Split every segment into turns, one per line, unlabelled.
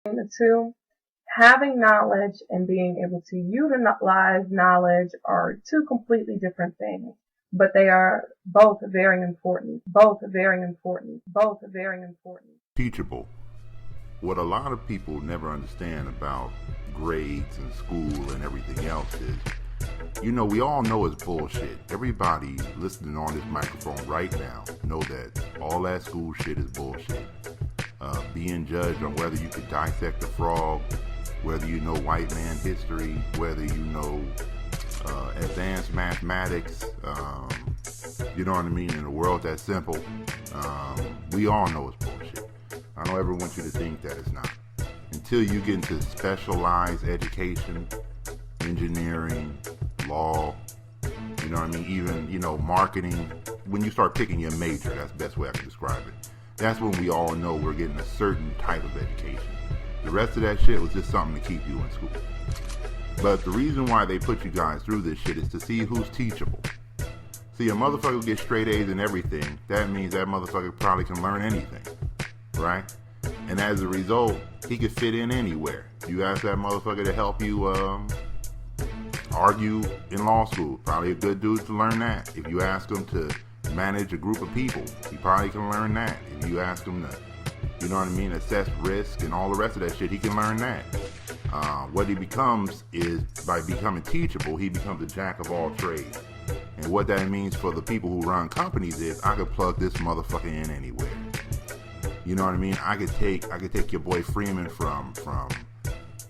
The two, having knowledge and being able to utilize knowledge are two completely different things, but they are both very important, both very important, both very important.
Teachable. What a lot of people never understand about grades and school and everything else is, we all know it's bullshit. Everybody listening on this microphone right now know that all that school shit is bullshit. Being judged on whether you could dissect a frog, whether you know white man history, whether you know advanced mathematics, you know what I mean, in a world that's simple, we all know it's bullshit. I don't ever want you to think that it's not. Until you get into specialized education, engineering, law, you know what I mean, even, marketing, when you start picking your major, that's the best way I can describe it. That's when we all know we're getting a certain type of education. The rest of that shit was just something to keep you in school. But the reason why they put you guys through this shit is to see who's teachable. See, a motherfucker get straight A's in everything. That means that motherfucker probably can learn anything, right? And as a result, he could fit in anywhere. You ask that motherfucker to help you argue in law school, probably a good dude to learn that. If you ask him to manage a group of people, he probably can learn that. If you ask him to, assess risk and all the rest of that shit, he can learn that. What he becomes is, by becoming teachable, he becomes a jack of all trades. And what that means for the people who run companies is, I could plug this motherfucker in anywhere. You know what I mean? I could take your boy Freeman from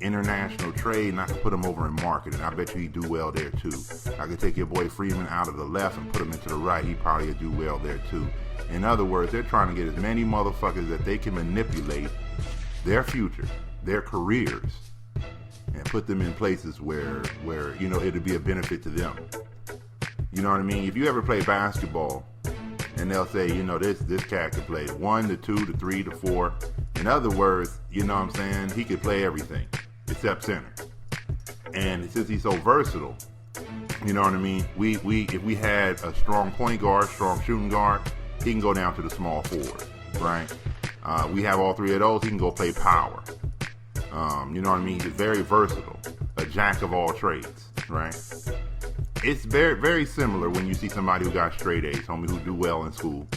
international trade, and I could put him over in marketing. I bet you he'd do well there too. I could take your boy Freeman out of the left and put him into the right. He probably would do well there too. In other words, they're trying to get as many motherfuckers that they can manipulate their future, their careers, and put them in places where it'll be a benefit to them. You know what I mean? If you ever play basketball, and they'll say, this cat could play 1 to 2 to 3 to 4. In other words, you know what I'm saying? He could play everything except center. And since he's so versatile, you know what I mean? If we had a strong point guard, strong shooting guard, he can go down to the small forward, right? We have all three of those. He can go play power. You know what I mean? He's very versatile, a jack of all trades, right? It's very, very similar when you see somebody who got straight A's, homie, who do well in school.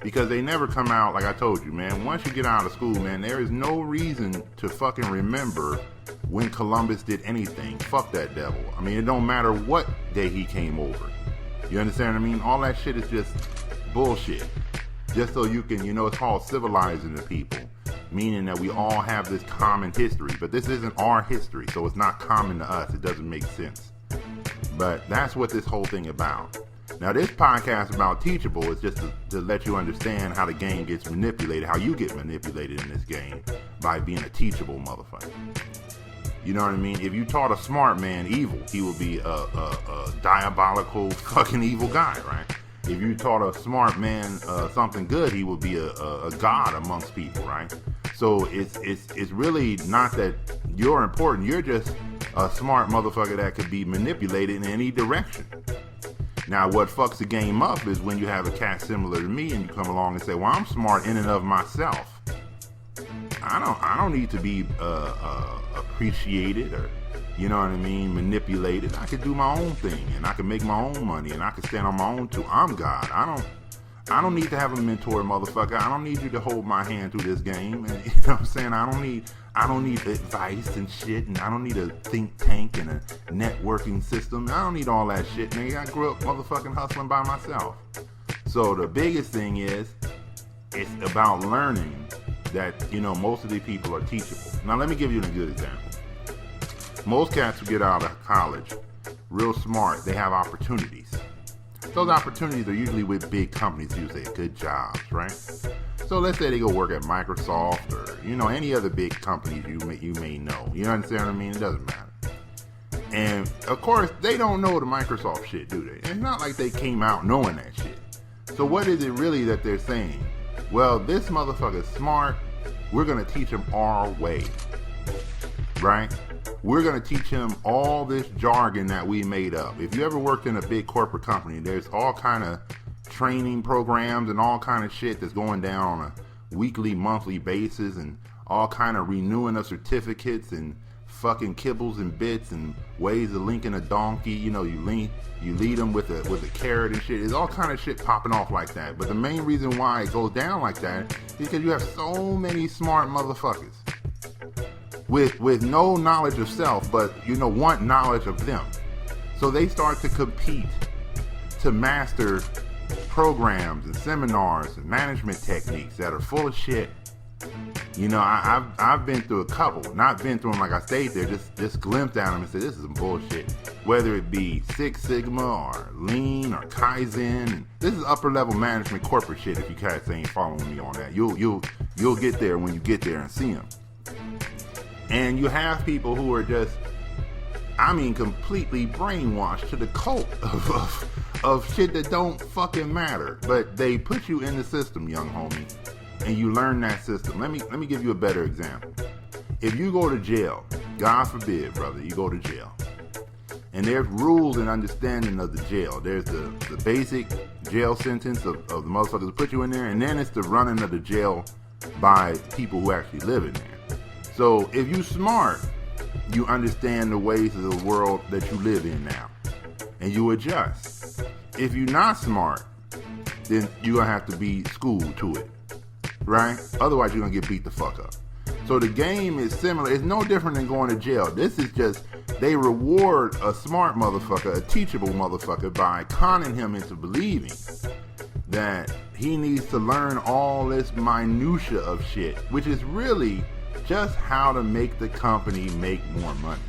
Because they never come out, like I told you, man, once you get out of school, man, there is no reason to fucking remember when Columbus did anything. Fuck that devil. I mean, it don't matter what day he came over. You understand what I mean? All that shit is just bullshit. Just so you can, it's called civilizing the people. Meaning that we all have this common history. But this isn't our history, so it's not common to us. It doesn't make sense. But that's what this whole thing about. Now, this podcast about Teachable is just to let you understand how the game gets manipulated, how you get manipulated in this game by being a teachable motherfucker. You know what I mean? If you taught a smart man evil, he would be a diabolical fucking evil guy, right? If you taught a smart man something good, he would be a god amongst people, right? So it's really not that you're important. You're just a smart motherfucker that could be manipulated in any direction. Now, what fucks the game up is when you have a cat similar to me and you come along and say, well, I'm smart in and of myself. I don't need to be appreciated or, you know what I mean, manipulated. I could do my own thing and I can make my own money and I can stand on my own too. I'm God. I don't need to have a mentor, motherfucker. I don't need you to hold my hand through this game. And, you know what I'm saying? I don't need advice and shit, and I don't need a think tank and a networking system. I don't need all that shit, nigga. I grew up motherfucking hustling by myself. So the biggest thing is, it's about learning that, most of these people are teachable. Now let me give you a good example. Most cats who get out of college, real smart, they have opportunities. Those opportunities are usually with big companies, usually good jobs, right? So let's say they go work at Microsoft or, any other big companies you may know. You understand what I mean? It doesn't matter. And, of course, they don't know the Microsoft shit, do they? It's not like they came out knowing that shit. So what is it really that they're saying? Well, this motherfucker's smart. We're going to teach him our way, right? We're going to teach him all this jargon that we made up. If you ever worked in a big corporate company, there's all kind of training programs and all kind of shit that's going down on a weekly, monthly basis and all kind of renewing of certificates and fucking kibbles and bits and ways of linking a donkey. You lead them with a carrot and shit. There's all kind of shit popping off like that. But the main reason why it goes down like that is because you have so many smart motherfuckers with no knowledge of self, but want knowledge of them. So they start to compete to master programs and seminars and management techniques that are full of shit. I've been through a couple, not been through them like I stayed there, just glimpsed at them and said, this is some bullshit. Whether it be Six Sigma or Lean or Kaizen, and this is upper level management corporate shit. If you guys ain't following me on that, you'll get there when you get there and see them. And you have people who are just, completely brainwashed to the cult of shit that don't fucking matter. But they put you in the system, young homie, and you learn that system. Let me give you a better example. If you go to jail, God forbid, brother, you go to jail, and there's rules and understanding of the jail. There's the basic jail sentence of the motherfuckers who put you in there, and then it's the running of the jail by people who actually live in there. So if you smart, you understand the ways of the world that you live in now, and you adjust. If you're not smart, then you're going to have to be schooled to it, right? Otherwise, you're going to get beat the fuck up. So the game is similar. It's no different than going to jail. This is just, they reward a smart motherfucker, a teachable motherfucker, by conning him into believing that he needs to learn all this minutia of shit, which is really just how to make the company make more money.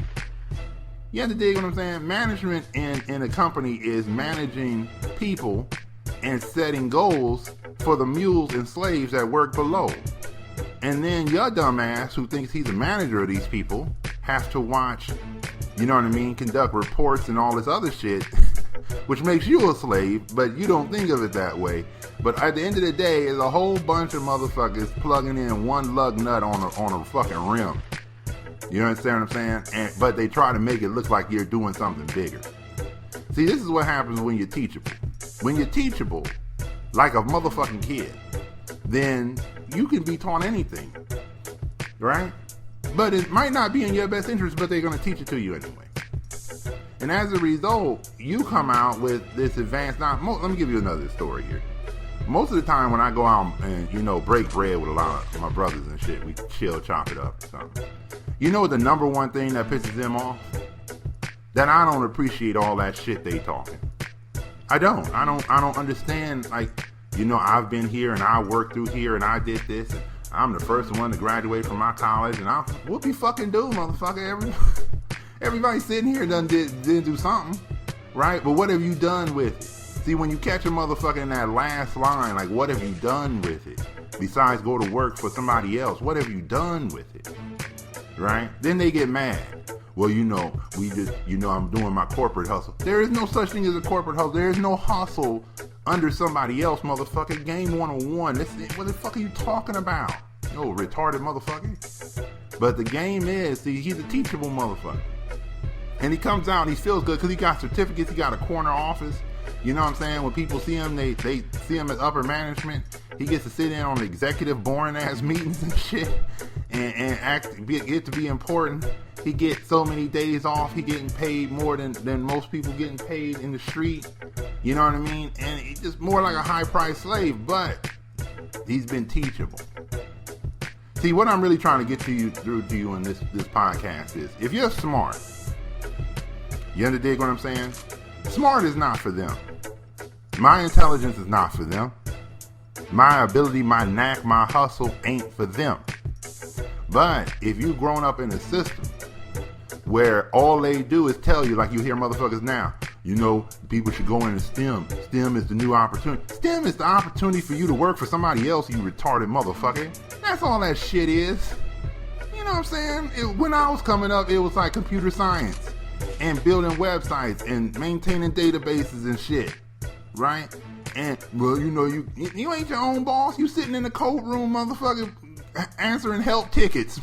You have to dig what I'm saying? Management in a company is managing people and setting goals for the mules and slaves that work below. And then your dumbass who thinks he's a manager of these people has to watch, conduct reports and all this other shit, which makes you a slave, but you don't think of it that way. But at the end of the day, it's a whole bunch of motherfuckers plugging in one lug nut on a fucking rim. You understand what I'm saying? But they try to make it look like you're doing something bigger. See, this is what happens when you're teachable. When you're teachable, like a motherfucking kid, then you can be taught anything, right? But it might not be in your best interest, but they're going to teach it to you anyway. And as a result, you come out with this advanced knowledge. Let me give you another story here. Most of the time when I go out and, break bread with a lot of my brothers and shit, we chill, chop it up or something. You know what the number one thing that pisses them off? That I don't appreciate all that shit they talking. I don't understand, I've been here and I worked through here and I did this and I'm the first one to graduate from my college and whoopie fucking do, motherfucker. Everybody sitting here didn't do something, right? But what have you done with it? See, when you catch a motherfucker in that last line, like, what have you done with it? Besides go to work for somebody else, what have you done with it? Right? Then they get mad. Well, I'm doing my corporate hustle. There is no such thing as a corporate hustle. There is no hustle under somebody else, motherfucker. Game 101. What the fuck are you talking about? Yo, retarded motherfucker. But the game is, see, he's a teachable motherfucker. And he comes out and he feels good because he got certificates. He got a corner office. You know what I'm saying? When people see him, they see him as upper management. He gets to sit in on executive boring ass meetings and shit and get to be important. He gets so many days off. He getting paid more than most people getting paid in the street. You know what I mean? And he's just more like a high price slave, but he's been teachable. See, what I'm really trying to get through to you in this podcast is, if you're smart, you understand what I'm saying? Smart is not for them. My intelligence is not for them. My ability, my knack, my hustle ain't for them. But if you've grown up in a system where all they do is tell you, like you hear motherfuckers now, people should go into STEM. STEM is the new opportunity. STEM is the opportunity for you to work for somebody else, you retarded motherfucker. That's all that shit is. You know what I'm saying? When I was coming up, it was like computer science and building websites and maintaining databases and shit, right? And, well, you ain't your own boss. You sitting in the code room, motherfucker, answering help tickets.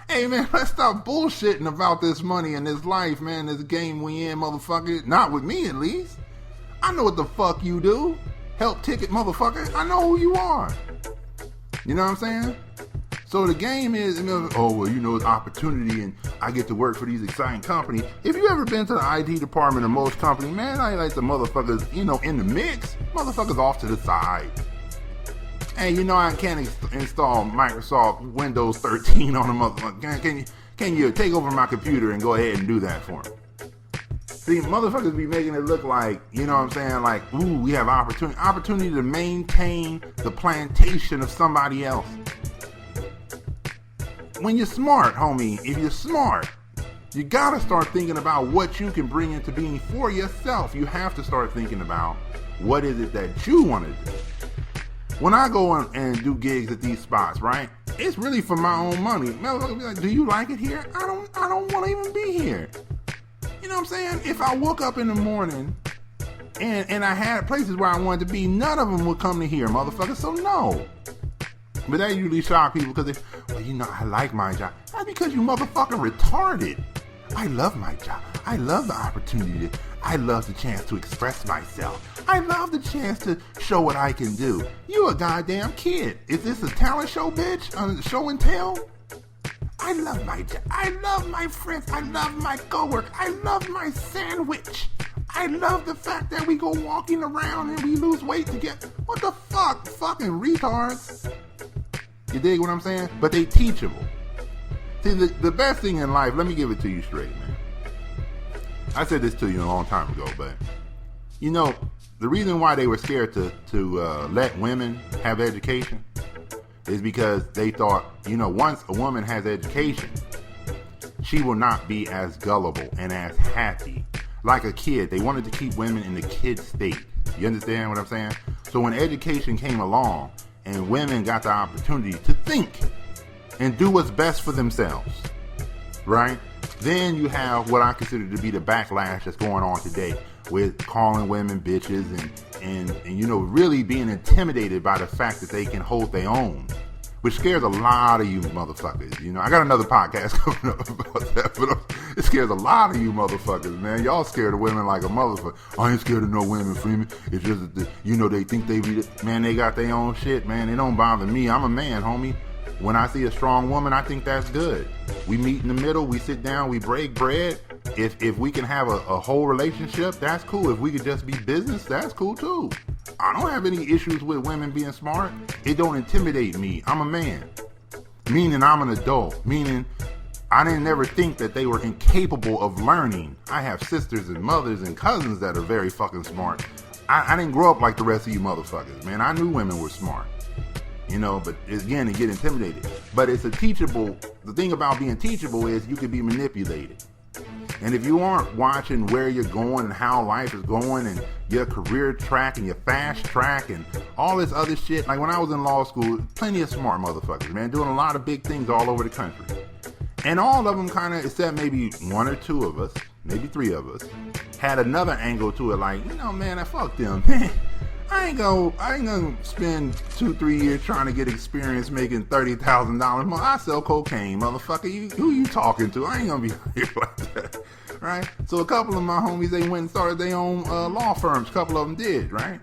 Hey, man, let's stop bullshitting about this money and this life, man, this game we in, motherfucker. Not with me, at least. I know what the fuck you do. Help ticket, motherfucker. I know who you are. You know what I'm saying? So the game is, oh, well, it's opportunity and I get to work for these exciting companies. If you ever been to the IT department of most companies, man, I ain't like the motherfuckers, in the mix. Motherfuckers off to the side. Hey, I can't install Microsoft Windows 13 on a motherfucker. Can you take over my computer and go ahead and do that for me? See, motherfuckers be making it look like, like, ooh, we have opportunity to maintain the plantation of somebody else. When you're smart, homie, if you're smart, you gotta start thinking about what you can bring into being for yourself. You have to start thinking about what is it that you want to do. When I go and do gigs at these spots, right, it's really for my own money. Motherfuckers be like, do you like it here? I don't want to even be here. You know what I'm saying? If I woke up in the morning and I had places where I wanted to be, none of them would come to here, motherfucker. So no. But that usually shock people because I like my job. That's because you motherfucking retarded. I love my job. I love the opportunity. I love the chance to express myself. I love the chance to show what I can do. You a goddamn kid. Is this a talent show, bitch? Show and tell? I love my job. I love my friends. I love my coworker. I love my sandwich. I love the fact that we go walking around and we lose weight together. What the fuck? Fucking retards. You dig what I'm saying? But they teachable. See, the best thing in life, let me give it to you straight, man. I said this to you a long time ago, but the reason why they were scared to let women have education is because they thought, once a woman has education, she will not be as gullible and as happy like a kid. They wanted to keep women in the kid state. You understand what I'm saying? So when education came along and women got the opportunity to think and do what's best for themselves, right? Then you have what I consider to be the backlash that's going on today with calling women bitches and really being intimidated by the fact that they can hold their own, which scares a lot of you motherfuckers. I got another podcast coming up about that, but it scares a lot of you motherfuckers, man. Y'all scared of women like a motherfucker. I ain't scared of no women, Freeman. It's just that, they think they got their own shit, man. It don't bother me. I'm a man, homie. When I see a strong woman, I think that's good. We meet in the middle, we sit down, we break bread. If we can have a whole relationship, that's cool. If we could just be business, that's cool too. I don't have any issues with women being smart. It don't intimidate me. I'm a man. Meaning I'm an adult. Meaning I didn't never think that they were incapable of learning. I have sisters and mothers and cousins that are very fucking smart. I didn't grow up like the rest of you motherfuckers, man. I knew women were smart. But again, they get intimidated. But it's a teachable. The thing about being teachable is you can be manipulated. And if you aren't watching where you're going and how life is going and your career track and your fast track and all this other shit, like when I was in law school, plenty of smart motherfuckers, man, doing a lot of big things all over the country. And all of them kind of, except maybe one or two of us, maybe three of us, had another angle to it, like, man, fuck them, man. I ain't gonna spend 2-3 years trying to get experience making $30,000. I sell cocaine, motherfucker. Who you talking to? I ain't gonna be here like that, right? So a couple of my homies, they went and started their own law firms. A couple of them did, right?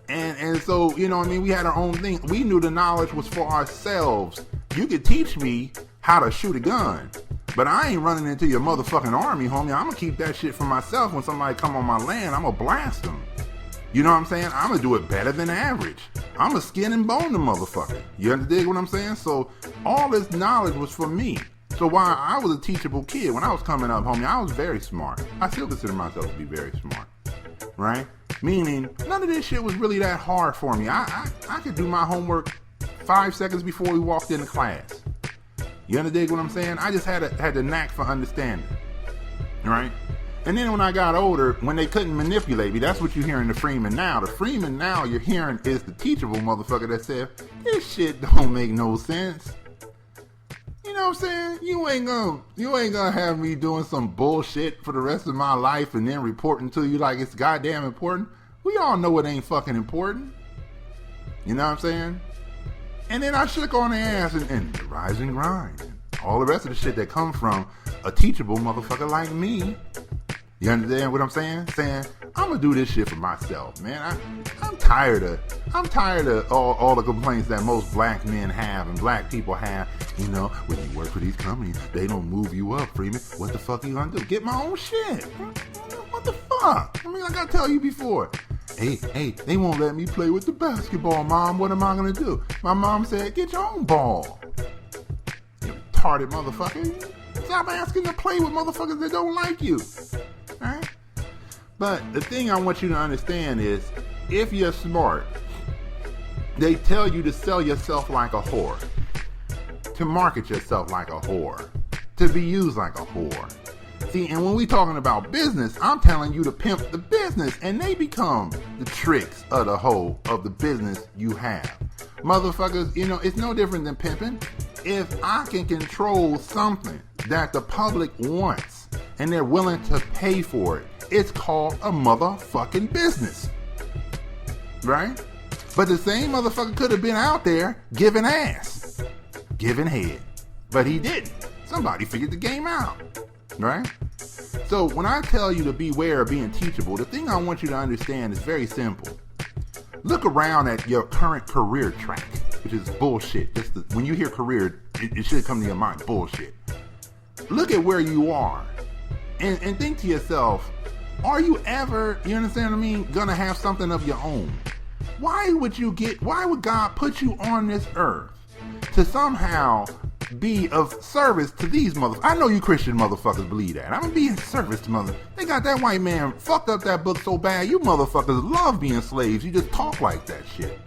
And so, we had our own thing. We knew the knowledge was for ourselves. You could teach me how to shoot a gun, but I ain't running into your motherfucking army, homie. I'm gonna keep that shit for myself. When somebody come on my land, I'm gonna blast them. You know what I'm saying? I'm gonna do it better than average. I'm a skin and bone the motherfucker. You understand what I'm saying? So all this knowledge was for me. So while I was a teachable kid, when I was coming up, homie, I was very smart. I still consider myself to be very smart, right? Meaning none of this shit was really that hard for me. I could do my homework 5 seconds before we walked into class. You understand what I'm saying? I just had the knack for understanding, right? And then when I got older, when they couldn't manipulate me, that's what you're hearing the Freeman now. The Freeman now you're hearing is the teachable motherfucker that said, this shit don't make no sense. You know what I'm saying? You ain't gonna have me doing some bullshit for the rest of my life and then reporting to you like it's goddamn important. We all know it ain't fucking important. You know what I'm saying? And then I shook on their ass and the rise and grind. All the rest of the shit that come from a teachable motherfucker like me. You understand what I'm saying? Saying, I'm gonna do this shit for myself, man. I'm tired of all the complaints that most black men have and black people have. You know, when you work for these companies, they don't move you up, Freeman. What the fuck are you gonna do? Get my own shit. What the fuck? I mean, I gotta tell you before. Hey, they won't let me play with the basketball, Mom. What am I gonna do? My mom said, get your own ball. You retarded motherfucker. Stop asking to play with motherfuckers that don't like you. Alright? But the thing I want you to understand is, if you're smart, they tell you to sell yourself like a whore, to market yourself like a whore, to be used like a whore. See, and when we talking about business, I'm telling you to pimp the business, and they become the tricks of the whole of the business you have. Motherfuckers, you know, it's no different than pimping. If I can control something that the public wants and they're willing to pay for it, it's called a motherfucking business. Right? But the same motherfucker could have been out there giving ass, giving head, but he didn't. Somebody figured the game out. Right? So when I tell you to beware of being teachable, the thing I want you to understand is very simple. Look around at your current career track, which is bullshit. When you hear career, it should come to your mind, bullshit. Look at where you are and think to yourself, are you ever, you understand what I mean, gonna have something of your own? Why would God put you on this earth to somehow be of service to these motherfuckers? I know you Christian motherfuckers believe that. I'm gonna be in service to mother. They got that white man fucked up that book so bad. You motherfuckers love being slaves. You just talk like that shit.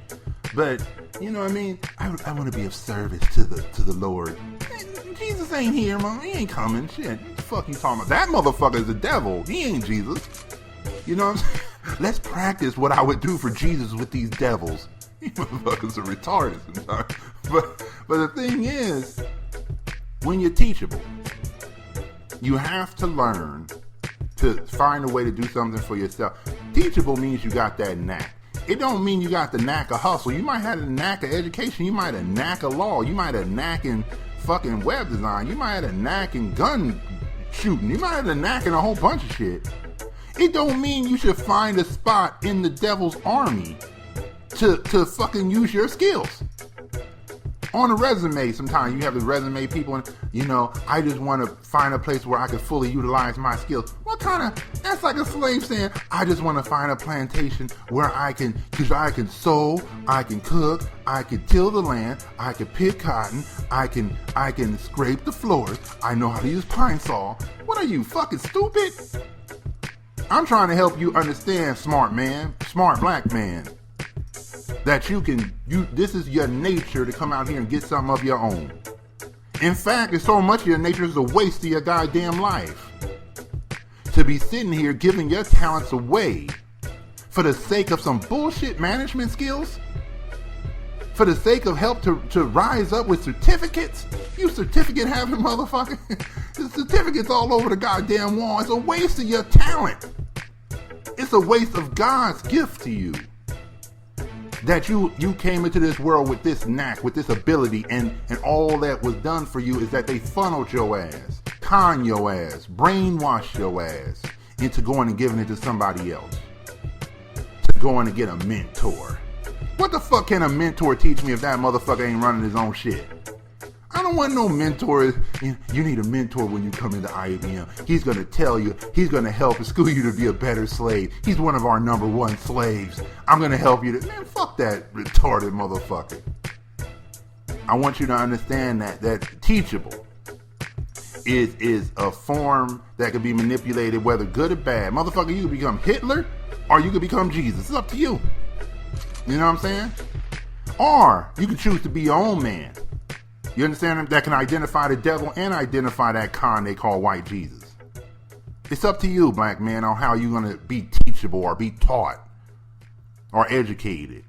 But you know what I mean? I want to be of service to the Lord. Jesus ain't here, man. He ain't coming. Shit. What the fuck you talking about? That motherfucker is the devil. He ain't Jesus. You know what I'm saying? Let's practice what I would do for Jesus with these devils. You motherfuckers are retarded sometimes. But the thing is, when you're teachable, you have to learn to find a way to do something for yourself. Teachable means you got that knack. It don't mean you got the knack of hustle. You might have the knack of education. You might have knack of law. You might have knack in fucking web design. You might have a knack in gun shooting. You might have a knack in a whole bunch of shit. It don't mean you should find a spot in the devil's army to fucking use your skills. On a resume, sometimes you have the resume people, and you know, I just want to find a place where I can fully utilize my skills. What kind of, that's like a slave saying, I just want to find a plantation where I can sew, I can cook, I can till the land, I can pick cotton, I can scrape the floors, I know how to use pine saw. What are you, fucking stupid? I'm trying to help you understand, smart man, smart black man, that this is your nature to come out here and get something of your own. In fact, it's so much of your nature is a waste of your goddamn life. To be sitting here giving your talents away for the sake of some bullshit management skills? For the sake of help to rise up with certificates? You certificate having motherfucker? The certificates all over the goddamn wall. It's a waste of your talent. It's a waste of God's gift to you. That you came into this world with this knack, with this ability, and all that was done for you is that they funneled your ass, con your ass, brainwash your ass into going and giving it to somebody else. To going to get a mentor. What the fuck can a mentor teach me if that motherfucker ain't running his own shit? I don't want no mentor. You need a mentor when you come into IBM. He's going to tell you, he's going to help and school you to be a better slave. He's one of our number one slaves. I'm going to help you to, man, fuck that retarded motherfucker. I want you to understand that teachable is a form that can be manipulated, whether good or bad. Motherfucker, you can become Hitler or you can become Jesus. It's up to you. You know what I'm saying? Or you can choose to be your own man. You understand? That can identify the devil and identify that con they call white Jesus. It's up to you, black man, on how you're going to be teachable or be taught or educated.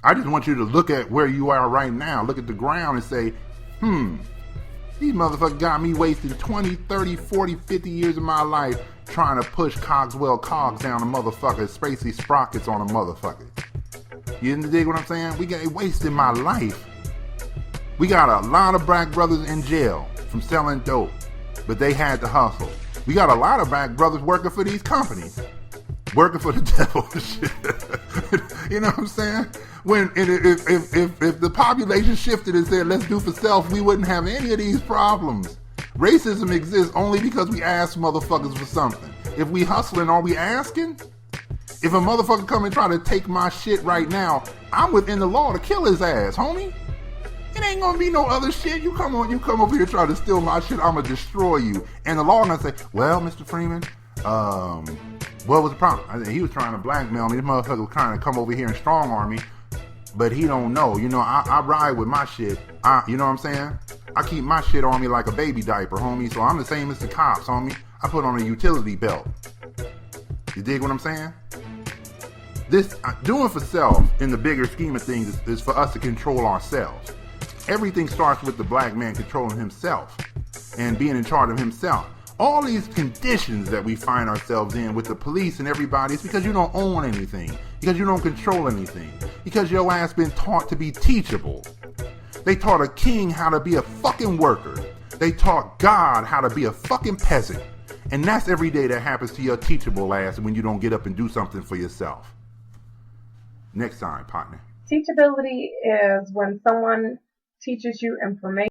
I just want you to look at where you are right now. Look at the ground and say, these motherfuckers got me wasting 20, 30, 40, 50 years of my life trying to push Cogswell cogs down a motherfucker, Spacey sprockets on a motherfucker. You dig what I'm saying? We got wasting my life. We got a lot of black brothers in jail from selling dope, but they had to hustle. We got a lot of black brothers working for these companies, working for the devil and shit. You know what I'm saying? When if the population shifted and said let's do for self, we wouldn't have any of these problems. Racism exists only because we ask motherfuckers for something. If we hustling, are we asking? If a motherfucker come and try to take my shit right now, I'm within the law to kill his ass, homie. It ain't gonna be no other shit. You come over here try to steal my shit, I'ma destroy you. And the law gonna say, well, Mr. Freeman, what was the problem? I said, he was trying to blackmail me. This motherfucker was trying to come over here and strong arm me, but he don't know. You know, I ride with my shit. You know what I'm saying? I keep my shit on me like a baby diaper, homie. So I'm the same as the cops, homie. I put on a utility belt. You dig what I'm saying? This doing for self in the bigger scheme of things is for us to control ourselves. Everything starts with the black man controlling himself and being in charge of himself. All these conditions that we find ourselves in with the police and everybody is because you don't own anything, because you don't control anything, because your ass been taught to be teachable. They taught a king how to be a fucking worker. They taught God how to be a fucking peasant. And that's every day that happens to your teachable ass when you don't get up and do something for yourself. Next time, partner.
Teachability is when someone teaches you information